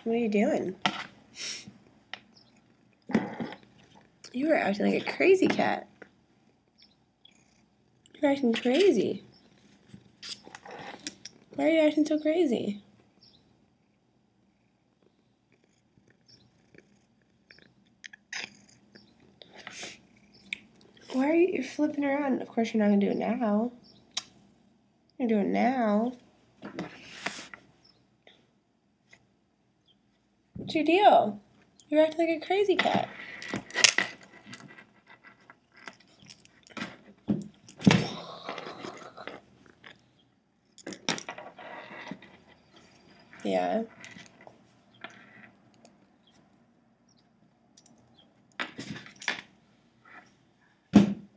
What are you doing? You are acting like a crazy cat. You're acting crazy. Why are you acting so crazy? Why are you flipping around? Of course you're not going to do it now. You're doing it now. What's your deal? You're acting like a crazy cat. Yeah.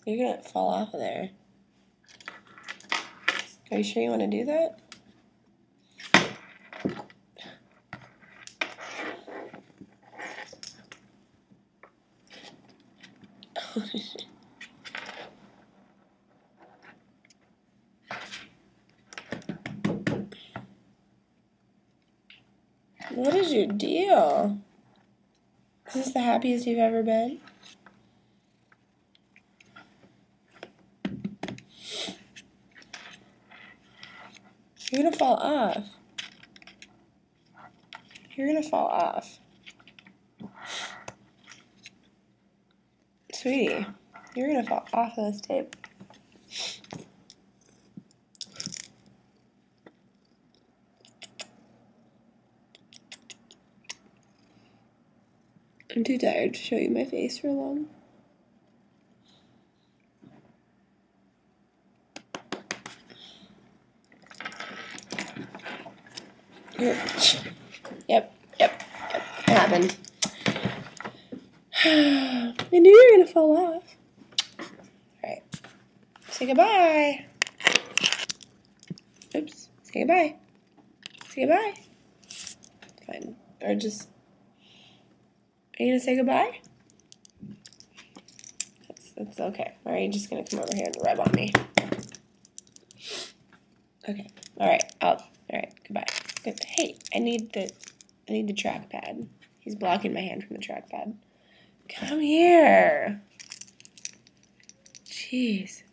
You're going to fall off of there. Are you sure you want to do that? What is your deal? Is this the happiest you've ever been? You're gonna fall off. You're gonna fall off. Sweetie, you're gonna fall off of this tape. I'm too tired to show you my face for long. Yep. It happened. I knew you were gonna fall off. Alright. Say goodbye. Oops. Say goodbye. Say goodbye. Fine. Or just... Are you gonna say goodbye? That's okay. Or are you just gonna come over here and rub on me? Okay. Alright. Alright. Goodbye. Good. Hey, I need the trackpad. He's blocking my hand from the trackpad. Come here. Jeez.